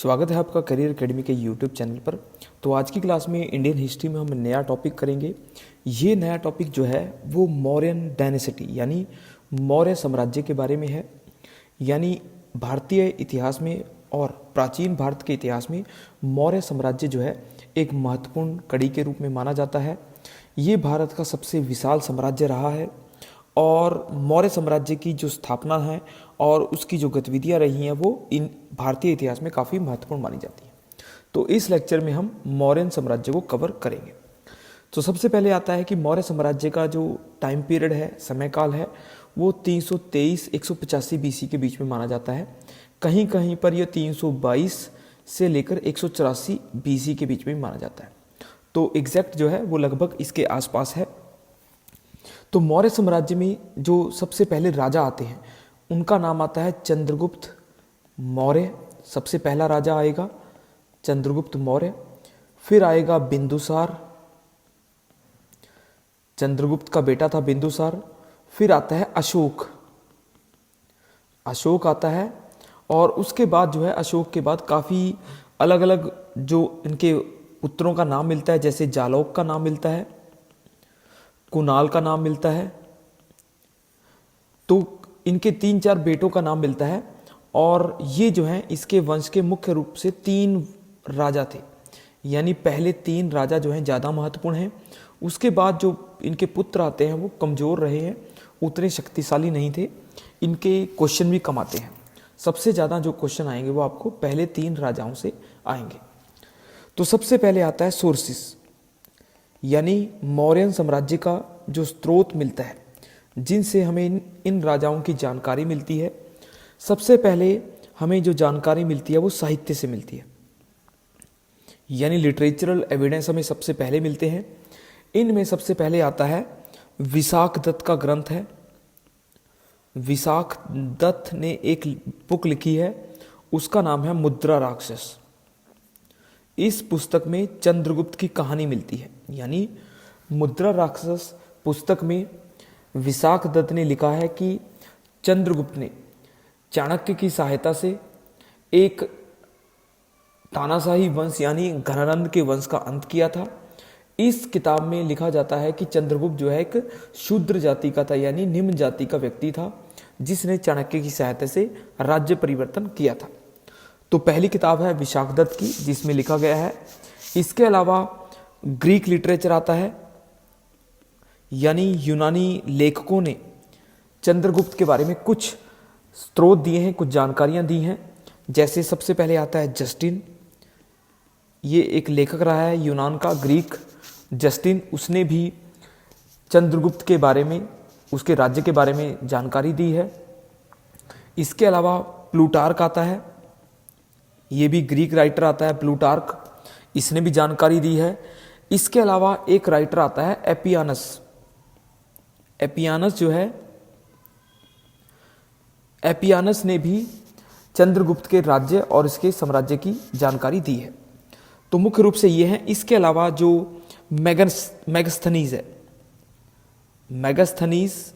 स्वागत है आपका करियर एकेडमी के यूट्यूब चैनल पर। तो आज की क्लास में इंडियन हिस्ट्री में हम नया टॉपिक करेंगे। ये नया टॉपिक जो है वो मौर्यन डायनेसिटी यानी मौर्य साम्राज्य के बारे में है। यानी भारतीय इतिहास में और प्राचीन भारत के इतिहास में मौर्य साम्राज्य जो है एक महत्वपूर्ण कड़ी के रूप में माना जाता है। ये भारत का सबसे विशाल साम्राज्य रहा है और मौर्य साम्राज्य की जो स्थापना है और उसकी जो गतिविधियां रही हैं वो इन भारतीय इतिहास में काफ़ी महत्वपूर्ण मानी जाती हैं। तो इस लेक्चर में हम मौर्यन साम्राज्य को कवर करेंगे। तो सबसे पहले आता है कि मौर्य साम्राज्य का जो टाइम पीरियड है, समय काल है, वो 323-185 बीसी के बीच में माना जाता है। कहीं कहीं पर यह 322 से लेकर 184 बीसी के बीच में माना जाता है। तो एग्जैक्ट जो है वो लगभग इसके आसपास है। तो मौर्य साम्राज्य में जो सबसे पहले राजा आते हैं उनका नाम आता है चंद्रगुप्त मौर्य। सबसे पहला राजा आएगा चंद्रगुप्त मौर्य, फिर आएगा बिंदुसार, चंद्रगुप्त का बेटा था बिंदुसार, फिर आता है अशोक, अशोक आता है और उसके बाद जो है अशोक के बाद काफ़ी अलग अलग जो इनके पुत्रों का नाम मिलता है, जैसे जालौक का नाम मिलता है, कुणाल का नाम मिलता है। तो इनके 3-4 बेटों का नाम मिलता है और ये जो हैं इसके वंश के मुख्य रूप से 3 राजा थे। यानी पहले 3 राजा जो हैं ज़्यादा महत्वपूर्ण हैं। उसके बाद जो इनके पुत्र आते हैं वो कमज़ोर रहे हैं, उतने शक्तिशाली नहीं थे। इनके क्वेश्चन भी कम आते हैं। सबसे ज़्यादा जो क्वेश्चन आएंगे वो आपको पहले 3 राजाओं से आएंगे। तो सबसे पहले आता है सोर्सिस, यानी मौर्यन साम्राज्य का जो स्रोत मिलता है जिनसे हमें इन राजाओं की जानकारी मिलती है। सबसे पहले हमें जो जानकारी मिलती है वो साहित्य से मिलती है, यानी लिटरेचरल एविडेंस हमें सबसे पहले मिलते हैं। इनमें सबसे पहले आता है विशाख दत्त का ग्रंथ है। विशाख दत्त ने एक बुक लिखी है, उसका नाम है मुद्रा राक्षस। इस पुस्तक में चंद्रगुप्त की कहानी मिलती है। यानी मुद्रा राक्षस पुस्तक में विशाख दत्त ने लिखा है कि चंद्रगुप्त ने चाणक्य की सहायता से एक तानाशाही वंश यानी घनानंद के वंश का अंत किया था। इस किताब में लिखा जाता है कि चंद्रगुप्त जो है एक शूद्र जाति का था, यानी निम्न जाति का व्यक्ति था जिसने चाणक्य की सहायता से राज्य परिवर्तन किया था। तो पहली किताब है विशाख दत्त की जिसमें लिखा गया है। इसके अलावा ग्रीक लिटरेचर आता है, यानी यूनानी लेखकों ने चंद्रगुप्त के बारे में कुछ स्रोत दिए हैं, कुछ जानकारियां दी हैं। जैसे सबसे पहले आता है जस्टिन, ये एक लेखक रहा है यूनान का, ग्रीक जस्टिन। उसने भी चंद्रगुप्त के बारे में, उसके राज्य के बारे में जानकारी दी है। इसके अलावा प्लूटार्क आता है, ये भी ग्रीक राइटर आता है प्लूटार्क, इसने भी जानकारी दी है। इसके अलावा एक राइटर आता है एपियानस। एपियानस जो है, एपियानस ने भी चंद्रगुप्त के राज्य और इसके साम्राज्य की जानकारी दी है। तो मुख्य रूप से ये है। इसके अलावा जो मेगास्थनीज है, मेगास्थनीज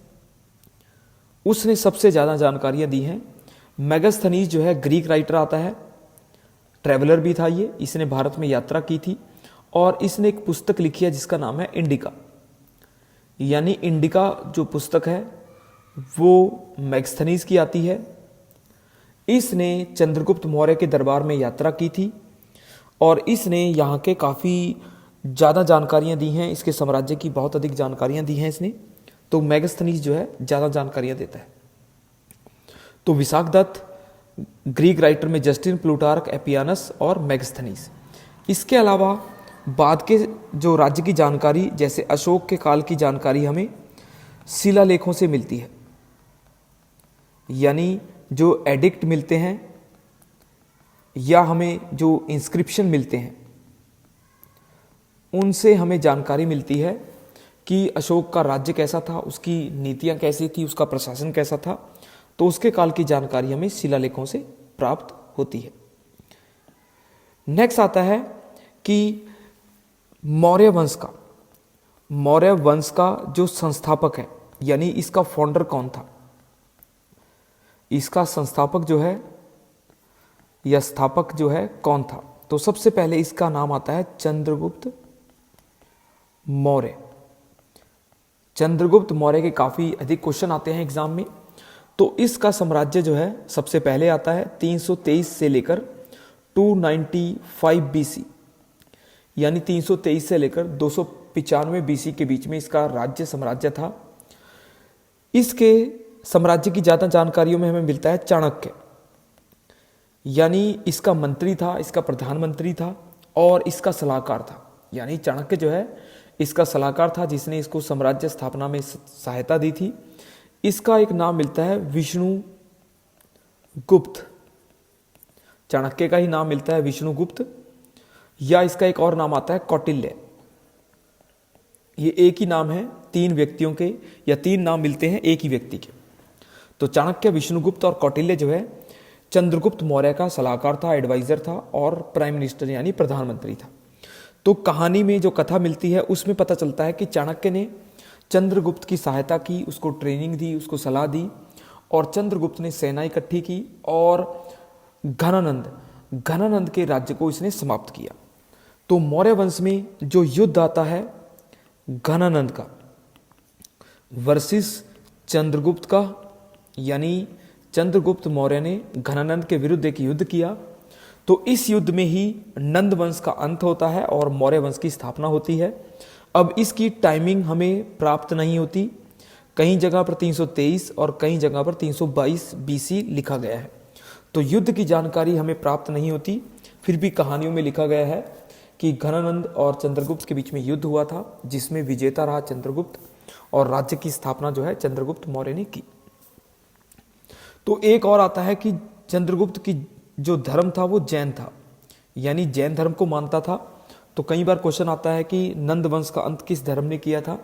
उसने सबसे ज़्यादा जानकारियां दी हैं। मेगास्थनीज जो है ग्रीक राइटर आता है, ट्रैवलर भी था ये, इसने भारत में यात्रा की थी और इसने एक पुस्तक लिखी है जिसका नाम है इंडिका। यानी इंडिका जो पुस्तक है वो मेगास्थनीज की आती है। इसने चंद्रगुप्त मौर्य के दरबार में यात्रा की थी और इसने यहाँ के काफ़ी ज़्यादा जानकारियाँ दी हैं, इसके साम्राज्य की बहुत अधिक जानकारियाँ दी हैं इसने। तो मेगास्थनीज जो है ज़्यादा जानकारियाँ देता है। तो विशाख दत्त, ग्रीक राइटर में जस्टिन, प्लूटार्क, एपियानस और मेगास्थनीज। इसके अलावा बाद के जो राज्य की जानकारी, जैसे अशोक के काल की जानकारी हमें शिलालेखों से मिलती है। यानी जो एडिक्ट मिलते हैं या हमें जो इंस्क्रिप्शन मिलते हैं उनसे हमें जानकारी मिलती है कि अशोक का राज्य कैसा था, उसकी नीतियां कैसी थी, उसका प्रशासन कैसा था। तो उसके काल की जानकारी हमें शिलालेखों से प्राप्त होती है। नेक्स्ट आता है कि मौर्य वंश का जो संस्थापक है, यानी इसका फाउंडर कौन था। इसका संस्थापक जो है या स्थापक जो है कौन था? तो सबसे पहले इसका नाम आता है चंद्रगुप्त मौर्य। चंद्रगुप्त मौर्य के काफी अधिक क्वेश्चन आते हैं एग्जाम में। तो इसका साम्राज्य जो है सबसे पहले आता है 323 से लेकर 295 बीसी, यानी 323 से लेकर 295 बीसी के बीच में इसका राज्य साम्राज्य था। इसके साम्राज्य की ज्यादा जानकारियों में हमें मिलता है चाणक्य, यानी इसका मंत्री था, इसका प्रधानमंत्री था और इसका सलाहकार था। यानी चाणक्य जो है इसका सलाहकार था जिसने इसको साम्राज्य स्थापना में सहायता दी थी। इसका एक नाम मिलता है विष्णुगुप्त, चाणक्य का ही नाम मिलता है विष्णुगुप्त, या इसका एक और नाम आता है कौटिल्य। ये एक ही नाम है तीन व्यक्तियों के, या तीन नाम मिलते हैं एक ही व्यक्ति के। तो चाणक्य, विष्णुगुप्त और कौटिल्य जो है चंद्रगुप्त मौर्य का सलाहकार था, एडवाइजर था और प्राइम मिनिस्टर यानी प्रधानमंत्री था। तो कहानी में जो कथा मिलती है उसमें पता चलता है कि चाणक्य ने चंद्रगुप्त की सहायता की, उसको ट्रेनिंग दी, उसको सलाह दी और चंद्रगुप्त ने सेना इकट्ठी की और घनानंद के राज्य को इसने समाप्त किया। तो मौर्य वंश में जो युद्ध आता है घनानंद का वर्सेस चंद्रगुप्त का, यानी चंद्रगुप्त मौर्य ने घनानंद के विरुद्ध एक युद्ध किया। तो इस युद्ध में ही नंद वंश का अंत होता है और मौर्य वंश की स्थापना होती है। अब इसकी टाइमिंग हमें प्राप्त नहीं होती, कहीं जगह पर 323 और कहीं जगह पर 322 बीसी लिखा गया है। तो युद्ध की जानकारी हमें प्राप्त नहीं होती, फिर भी कहानियों में लिखा गया है कि घनानंद और चंद्रगुप्त के बीच में युद्ध हुआ था जिसमें विजेता रहा चंद्रगुप्त और राज्य की स्थापना जो है चंद्रगुप्त मौर्य ने की। तो एक और आता है कि चंद्रगुप्त की जो धर्म था वो जैन था, यानी जैन धर्म को मानता था। तो कई बार क्वेश्चन आता है कि नंद वंश का अंत किस धर्म ने किया था,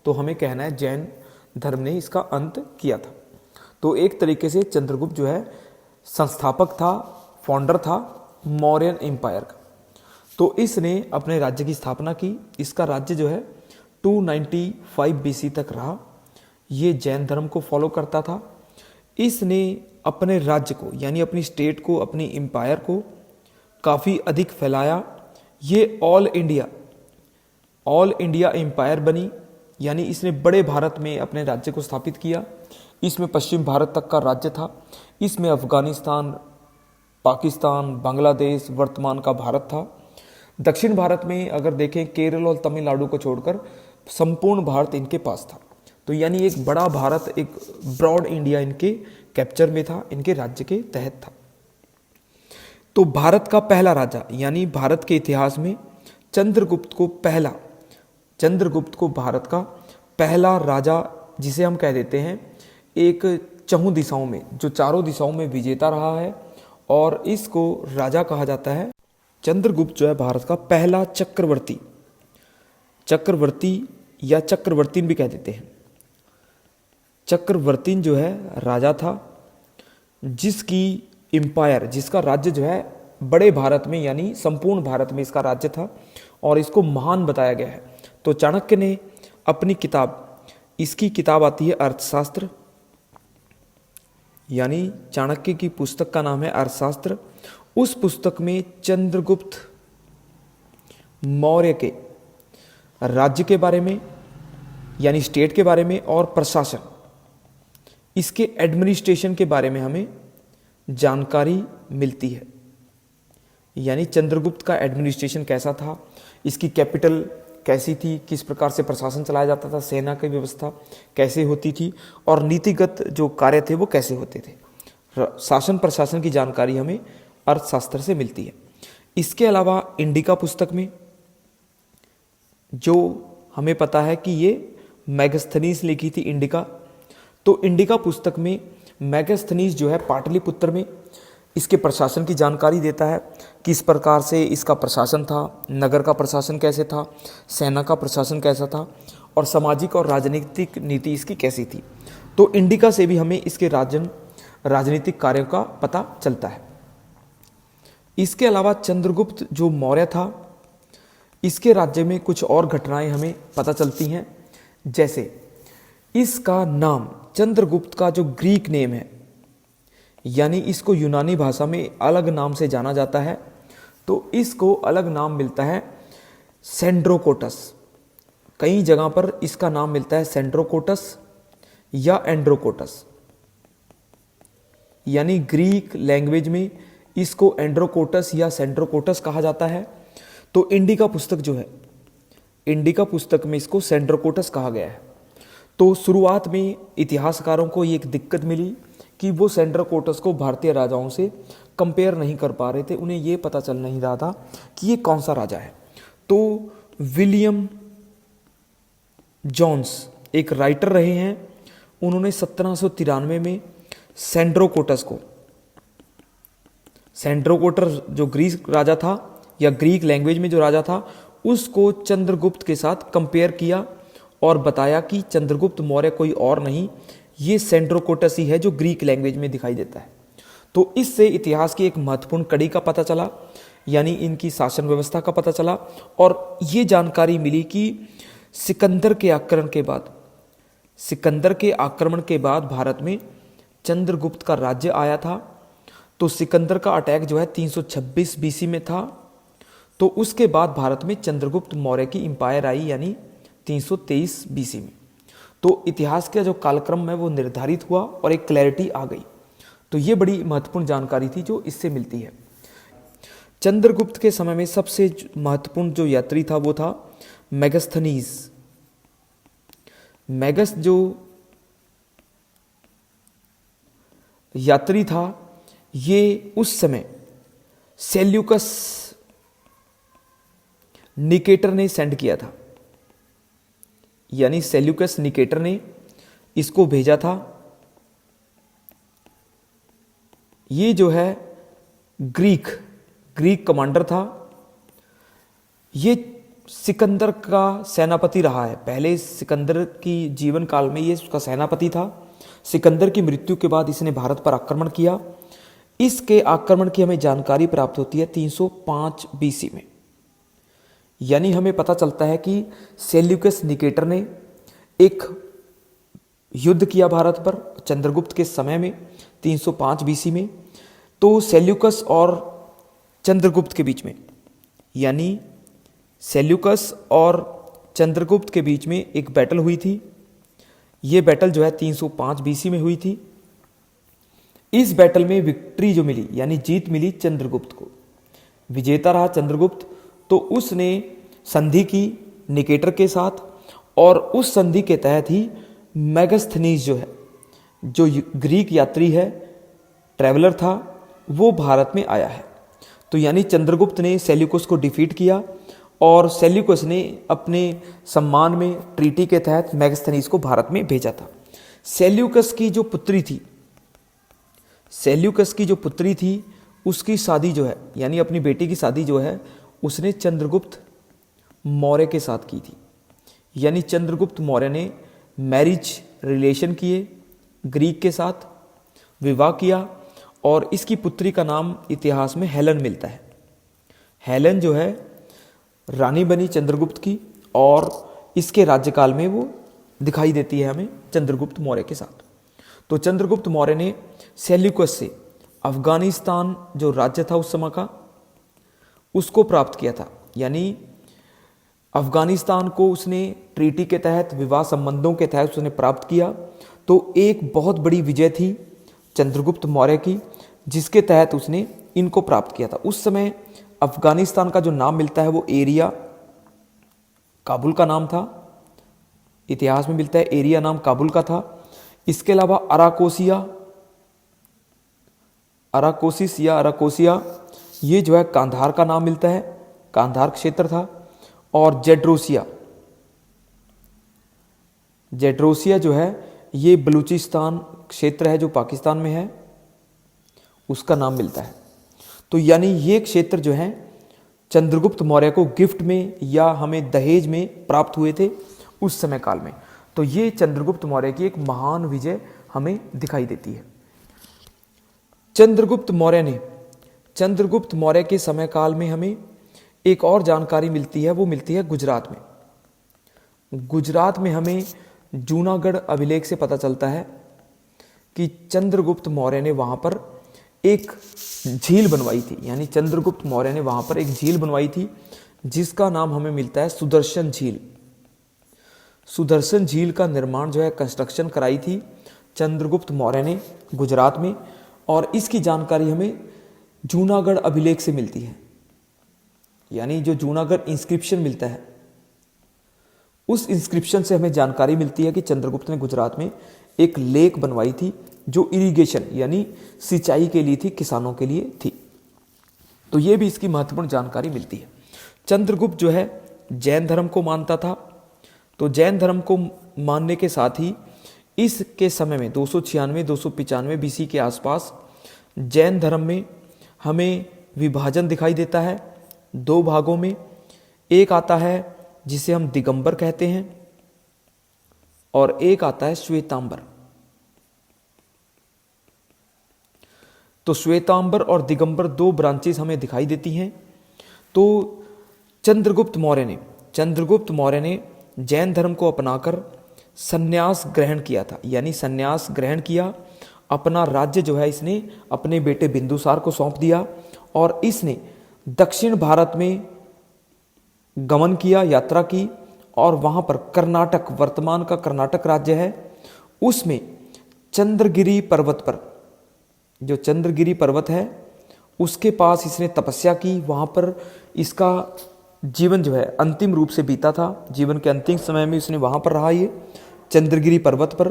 तो हमें कहना है जैन धर्म ने इसका अंत किया था। तो एक तरीके से चंद्रगुप्त जो है संस्थापक था, फाउंडर था मौर्यन एम्पायर का। तो इसने अपने राज्य की स्थापना की। इसका राज्य जो है 295 बीसी तक रहा। ये जैन धर्म को फॉलो करता था। इसने अपने राज्य को यानी अपनी स्टेट को, अपनी एम्पायर को काफ़ी अधिक फैलाया। ये ऑल इंडिया एम्पायर बनी, यानी इसने बड़े भारत में अपने राज्य को स्थापित किया। इसमें पश्चिम भारत तक का राज्य था। इसमें अफगानिस्तान, पाकिस्तान, बांग्लादेश, वर्तमान का भारत था। दक्षिण भारत में अगर देखें केरल और तमिलनाडु को छोड़कर संपूर्ण भारत इनके पास था। तो यानी एक बड़ा भारत, एक ब्रॉड इंडिया इनके कैप्चर में था, इनके राज्य के तहत था। तो भारत का पहला राजा यानी भारत के इतिहास में चंद्रगुप्त को भारत का पहला राजा, जिसे हम कह देते हैं एक चहुं दिशाओं में, जो चारों दिशाओं में विजेता रहा है और इसको राजा कहा जाता है। चंद्रगुप्त जो है भारत का पहला चक्रवर्ती या चक्रवर्तीन भी कह देते हैं। चक्रवर्तीन जो है राजा था जिसकी एम्पायर, जिसका राज्य जो है बड़े भारत में यानी संपूर्ण भारत में इसका राज्य था और इसको महान बताया गया है। तो चाणक्य ने अपनी किताब, इसकी किताब आती है अर्थशास्त्र, यानी चाणक्य की पुस्तक का नाम है अर्थशास्त्र। उस पुस्तक में चंद्रगुप्त मौर्य के राज्य के बारे में यानी स्टेट के बारे में और प्रशासन, इसके एडमिनिस्ट्रेशन के बारे में हमें जानकारी मिलती है। यानी चंद्रगुप्त का एडमिनिस्ट्रेशन कैसा था, इसकी कैपिटल कैसी थी, किस प्रकार से प्रशासन चलाया जाता था, सेना की व्यवस्था कैसे होती थी और नीतिगत जो कार्य थे वो कैसे होते थे। शासन प्रशासन की जानकारी हमें अर्थशास्त्र से मिलती है। इसके अलावा इंडिका पुस्तक में जो हमें पता है कि ये मैगस्थनीज लिखी थी इंडिका। तो इंडिका पुस्तक में मैगस्थनीज जो है पाटलिपुत्र में इसके प्रशासन की जानकारी देता है, किस प्रकार से इसका प्रशासन था, नगर का प्रशासन कैसे था, सेना का प्रशासन कैसा था और सामाजिक और राजनीतिक नीति इसकी कैसी थी। तो इंडिका से भी हमें इसके राजनीतिक कार्यों का पता चलता है। इसके अलावा चंद्रगुप्त जो मौर्य था, इसके राज्य में कुछ और घटनाएं हमें पता चलती हैं। जैसे इसका नाम, चंद्रगुप्त का जो ग्रीक नेम है, यानी इसको यूनानी भाषा में अलग नाम से जाना जाता है। तो इसको अलग नाम मिलता है सेंड्रोकोटस। कई जगह पर इसका नाम मिलता है सेंड्रोकोटस या एंड्रोकोटस, यानी ग्रीक लैंग्वेज में इसको एंड्रोकोटस या सेंड्रोकोटस कहा जाता है। तो इंडिका पुस्तक जो है, इंडिका पुस्तक में इसको सेंड्रोकोटस कहा गया है। तो शुरुआत में इतिहासकारों को ये एक दिक्कत मिली कि वो सेंड्रोकोटस को भारतीय राजाओं से कंपेयर नहीं कर पा रहे थे, उन्हें ये पता चल नहीं रहा था कि ये कौन सा राजा है। तो विलियम जॉन्स एक राइटर रहे हैं, उन्होंने 1793 में सेंड्रोकोटस जो ग्रीक राजा था या ग्रीक लैंग्वेज में जो राजा था, उसको चंद्रगुप्त के साथ कंपेयर किया और बताया कि चंद्रगुप्त मौर्य कोई और नहीं, ये सेंड्रोकोटस ही है जो ग्रीक लैंग्वेज में दिखाई देता है। तो इससे इतिहास की एक महत्वपूर्ण कड़ी का पता चला, यानी इनकी शासन व्यवस्था का पता चला। और ये जानकारी मिली कि सिकंदर के आक्रमण के बाद भारत में चंद्रगुप्त का राज्य आया था। तो सिकंदर का अटैक जो है 326 बीसी में था। तो उसके बाद भारत में चंद्रगुप्त मौर्य की इंपायर आई, यानी 323 बीसी में। तो इतिहास का जो कालक्रम है वो निर्धारित हुआ और एक क्लैरिटी आ गई। तो ये बड़ी महत्वपूर्ण जानकारी थी जो इससे मिलती है। चंद्रगुप्त के समय में सबसे महत्वपूर्ण जो यात्री था वो था मेगास्थनीज। मेगस जो यात्री था, ये उस समय सेल्यूकस निकेटर ने सेंड किया था, यानी सेल्यूकस निकेटर ने इसको भेजा था। ये जो है ग्रीक कमांडर था। ये सिकंदर का सेनापति रहा है, पहले सिकंदर की जीवन काल में ये उसका सेनापति था। सिकंदर की मृत्यु के बाद इसने भारत पर आक्रमण किया। इसके आक्रमण की हमें जानकारी प्राप्त होती है 305 बीसी में, यानी हमें पता चलता है कि सेल्यूकस निकेटर ने एक युद्ध किया भारत पर चंद्रगुप्त के समय में 305 बीसी में। तो सेल्यूकस और चंद्रगुप्त के बीच में, यानी सेल्यूकस और चंद्रगुप्त के बीच में एक बैटल हुई थी। ये बैटल जो है 305 बीसी में हुई थी। इस बैटल में विक्ट्री जो मिली, यानी जीत मिली चंद्रगुप्त को, विजेता रहा चंद्रगुप्त। तो उसने संधि की निकेटर के साथ, और उस संधि के तहत ही मेगास्थनीज जो है, जो ग्रीक यात्री है, ट्रैवलर था, वो भारत में आया है। तो यानी चंद्रगुप्त ने सेल्यूकस को डिफीट किया और सेल्यूकस ने अपने सम्मान में ट्रीटी के तहत मेगास्थनीज को भारत में भेजा था। सेल्यूकस की जो पुत्री थी उसकी शादी जो है, यानी अपनी बेटी की शादी जो है, उसने चंद्रगुप्त मौर्य के साथ की थी। यानी चंद्रगुप्त मौर्य ने मैरिज रिलेशन किए, ग्रीक के साथ विवाह किया, और इसकी पुत्री का नाम इतिहास में हेलन मिलता है। हेलन जो है रानी बनी चंद्रगुप्त की, और इसके राज्यकाल में वो दिखाई देती है हमें चंद्रगुप्त मौर्य के साथ। तो चंद्रगुप्त मौर्य ने सेल्यूकस से अफगानिस्तान जो राज्य था उस समय का, उसको प्राप्त किया था। यानी अफगानिस्तान को उसने ट्रीटी के तहत, विवाह संबंधों के तहत उसने प्राप्त किया। तो एक बहुत बड़ी विजय थी चंद्रगुप्त मौर्य की, जिसके तहत उसने इनको प्राप्त किया था। उस समय अफगानिस्तान का जो नाम मिलता है वो एरिया काबुल का नाम था, इतिहास में मिलता है एरिया नाम काबुल का था। इसके अलावा अराकोसिया ये जो है कांधार का नाम मिलता है, कांधार क्षेत्र था। और जेड्रोसिया जो है ये बलूचिस्तान क्षेत्र है जो पाकिस्तान में है, उसका नाम मिलता है। तो यानी ये क्षेत्र जो है चंद्रगुप्त मौर्य को गिफ्ट में या हमें दहेज में प्राप्त हुए थे उस समय काल में। तो ये चंद्रगुप्त मौर्य की एक महान विजय हमें दिखाई देती है। चंद्रगुप्त मौर्य के समय काल में हमें एक और जानकारी मिलती है, वो मिलती है गुजरात में। गुजरात में हमें जूनागढ़ अभिलेख से पता चलता है कि चंद्रगुप्त मौर्य ने वहाँ पर एक झील बनवाई थी, यानी चंद्रगुप्त मौर्य ने वहां पर एक झील बनवाई थी जिसका नाम हमें मिलता है सुदर्शन झील। सुदर्शन झील का निर्माण जो है, कंस्ट्रक्शन कराई थी चंद्रगुप्त मौर्य ने गुजरात में, और इसकी जानकारी हमें जूनागढ़ अभिलेख से मिलती है। यानी जो जूनागढ़ इंस्क्रिप्शन मिलता है, उस इंस्क्रिप्शन से हमें जानकारी मिलती है कि चंद्रगुप्त ने गुजरात में एक लेक बनवाई थी जो इरिगेशन यानी सिंचाई के लिए थी, किसानों के लिए थी। तो ये भी इसकी महत्वपूर्ण जानकारी मिलती है। चंद्रगुप्त जो है जैन धर्म को मानता था, तो जैन धर्म को मानने के साथ ही इसके समय में 296-295 बीसी के आसपास जैन धर्म में हमें विभाजन दिखाई देता है दो भागों में। एक आता है जिसे हम दिगंबर कहते हैं और एक आता है श्वेतांबर। तो श्वेतांबर और दिगंबर दो ब्रांचेस हमें दिखाई देती हैं। तो चंद्रगुप्त मौर्य ने जैन धर्म को अपनाकर संन्यास ग्रहण किया था, यानी संन्यास ग्रहण किया। अपना राज्य जो है इसने अपने बेटे बिंदुसार को सौंप दिया और इसने दक्षिण भारत में गमन किया, यात्रा की, और वहां पर कर्नाटक, वर्तमान का कर्नाटक राज्य है, उसमें चंद्रगिरी पर्वत पर, जो चंद्रगिरी पर्वत है उसके पास इसने तपस्या की। वहां पर इसका जीवन जो है अंतिम रूप से बीता था। जीवन के अंतिम समय में इसने वहां पर रहा, ये चंद्रगिरी पर्वत पर।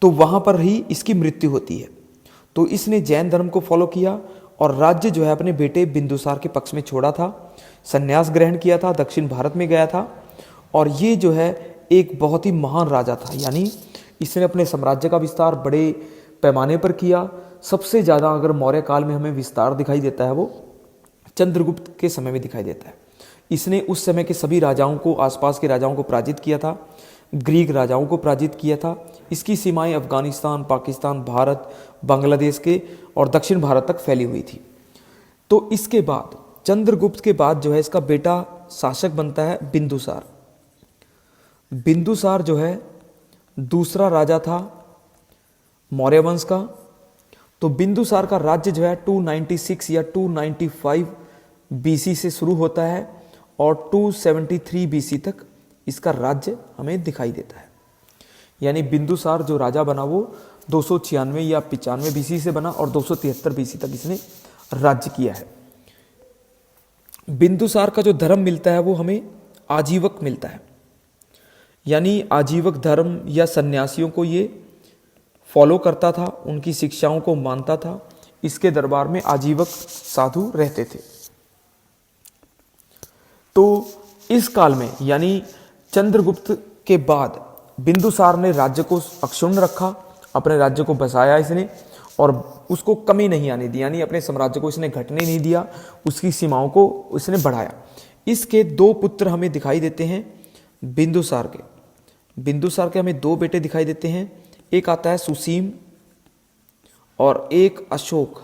तो वहां पर ही इसकी मृत्यु होती है। तो इसने जैन धर्म को फॉलो किया और राज्य जो है अपने बेटे बिंदुसार के पक्ष में छोड़ा था, संन्यास ग्रहण किया था, दक्षिण भारत में गया था। और ये जो है एक बहुत ही महान राजा था, यानी इसने अपने साम्राज्य का विस्तार बड़े पैमाने पर किया। सबसे ज़्यादा अगर मौर्य काल में हमें विस्तार दिखाई देता है वो चंद्रगुप्त के समय में दिखाई देता है। इसने उस समय के सभी राजाओं को, आसपास के राजाओं को पराजित किया था, ग्रीक राजाओं को पराजित किया था। इसकी सीमाएं अफगानिस्तान, पाकिस्तान, भारत, बांग्लादेश के और दक्षिण भारत तक फैली हुई थी। तो इसके बाद चंद्रगुप्त के बाद जो है इसका बेटा शासक बनता है बिंदुसार। बिंदुसार जो है दूसरा राजा था मौर्य वंश का। तो बिंदुसार का राज्य जो है 296 या 295 बीसी से शुरू होता है और 273 बीसी तक इसका राज्य हमें दिखाई देता है। यानी बिंदुसार जो राजा बना वो 296 या 95 बीसी से बना और 273 बीसी तक इसने राज्य किया है। बिंदुसार का जो धर्म मिलता है वो हमें आजीवक मिलता है, यानी आजीवक धर्म या सन्यासियों को ये फॉलो करता था, उनकी शिक्षाओं को मानता था। इसके दरबार में आजीवक साधु रहते थे। तो इस काल में यानी चंद्रगुप्त के बाद बिंदुसार ने राज्य को अक्षुण्ण रखा, अपने राज्य को बसाया इसने और उसको कमी नहीं आने दी, यानी अपने साम्राज्य को इसने घटने नहीं दिया, उसकी सीमाओं को इसने बढ़ाया। इसके दो पुत्र हमें दिखाई देते हैं बिंदुसार के हमें दो बेटे दिखाई देते हैं। एक आता है सुसीम और एक अशोक।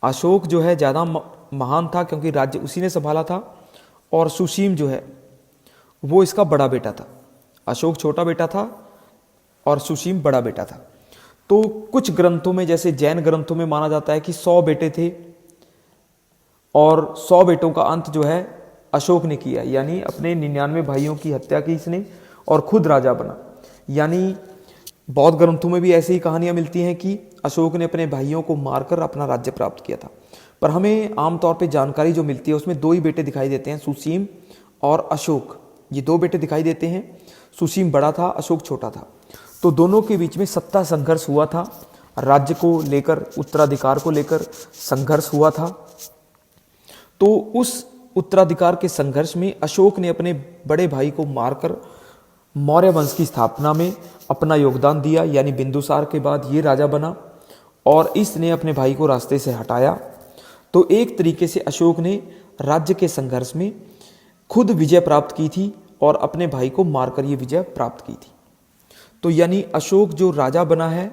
अशोक जो है ज्यादा महान था क्योंकि राज्य उसी ने संभाला था, और सुसीम जो है वो इसका बड़ा बेटा था। अशोक छोटा बेटा था और सुसीम बड़ा बेटा था। तो कुछ ग्रंथों में, जैसे जैन ग्रंथों में माना जाता है कि 100 बेटे थे और 100 बेटों का अंत जो है अशोक ने किया, यानी अपने 99 भाइयों की हत्या की इसने और खुद राजा बना। यानी बौद्ध ग्रंथों में भी ऐसी ही कहानियां मिलती हैं कि अशोक ने अपने भाइयों को मारकर अपना राज्य प्राप्त किया था। पर हमें आमतौर पे जानकारी जो मिलती है उसमें दो ही बेटे दिखाई देते हैं, सुसीम और अशोक। ये दो बेटे दिखाई देते हैं। सुसीम बड़ा था, अशोक छोटा था। तो दोनों के बीच में सत्ता संघर्ष हुआ था, राज्य को लेकर, उत्तराधिकार को लेकर संघर्ष हुआ था। तो उस उत्तराधिकार के संघर्ष में अशोक ने अपने बड़े भाई को मारकर मौर्य वंश की स्थापना में अपना योगदान दिया, यानी बिंदुसार के बाद ये राजा बना और इसने अपने भाई को रास्ते से हटाया। तो एक तरीके से अशोक ने राज्य के संघर्ष में खुद विजय प्राप्त की थी और अपने भाई को मारकर ये विजय प्राप्त की थी। तो यानी अशोक जो राजा बना है,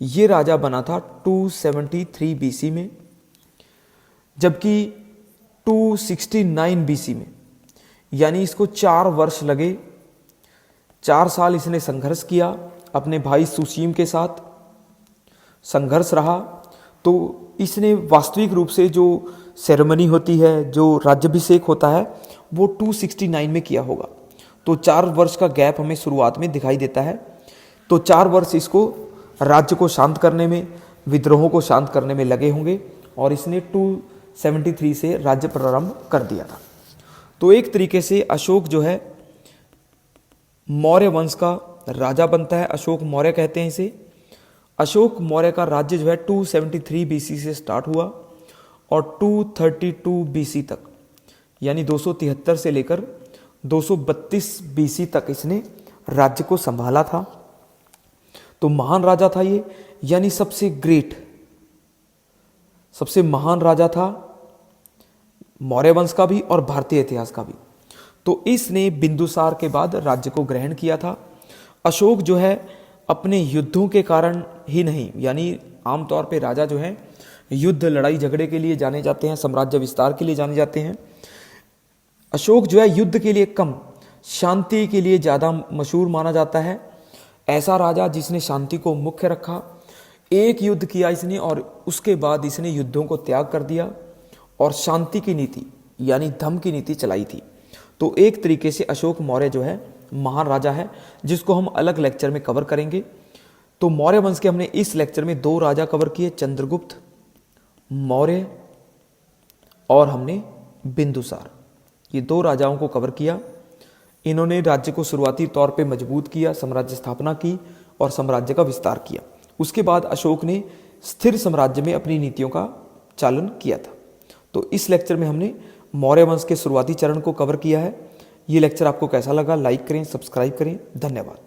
ये राजा बना था 273 बीसी में, जबकि 269 बीसी में, यानी इसको 4 वर्ष लगे। 4 साल इसने संघर्ष किया अपने भाई सुसीम के साथ। संघर्ष रहा, तो इसने वास्तविक रूप से जो सेरेमनी होती है, जो राज्याभिषेक होता है, वो 269 में किया होगा। तो 4 वर्ष का गैप हमें शुरुआत में दिखाई देता है। तो 4 वर्ष इसको राज्य को शांत करने में, विद्रोहों को शांत करने में लगे होंगे, और इसने 273 से राज्य प्रारंभ कर दिया था। तो एक तरीके से अशोक जो है मौर्य वंश का राजा बनता है। अशोक मौर्य कहते हैं इसे। अशोक मौर्य का राज्य जो है 273 बीसी से स्टार्ट हुआ और 232 बीसी तक, यानी 273 से लेकर 232 बीसी तक इसने राज्य को संभाला था। तो महान राजा था ये, यानी सबसे ग्रेट, सबसे महान राजा था मौर्य वंश का भी और भारतीय इतिहास का भी। तो इसने बिंदुसार के बाद राज्य को ग्रहण किया था। अशोक जो है अपने युद्धों के कारण ही नहीं, यानी आमतौर पे राजा जो है युद्ध, लड़ाई झगड़े के लिए जाने जाते हैं, साम्राज्य विस्तार के लिए जाने जाते हैं। अशोक जो है युद्ध के लिए कम, शांति के लिए ज़्यादा मशहूर माना जाता है। ऐसा राजा जिसने शांति को मुख्य रखा। एक युद्ध किया इसने और उसके बाद इसने युद्धों को त्याग कर दिया और शांति की नीति यानी धम्म की नीति चलाई थी। तो एक तरीके से अशोक मौर्य जो है महान राजा है, जिसको हम अलग लेक्चर में कवर करेंगे। तो मौर्य वंश के हमने इस लेक्चर में 2 राजा कवर किए, चंद्रगुप्त मौर्य और हमने बिंदुसार। ये 2 राजाओं को कवर किया। इन्होंने राज्य को शुरुआती तौर पे मजबूत किया, साम्राज्य स्थापना की और साम्राज्य का विस्तार किया। उसके बाद अशोक ने स्थिर साम्राज्य में अपनी नीतियों का चालन किया था। तो इस लेक्चर में हमने मौर्य वंश के शुरुआती चरण को कवर किया है। ये लेक्चर आपको कैसा लगा? लाइक करें, सब्सक्राइब करें। धन्यवाद।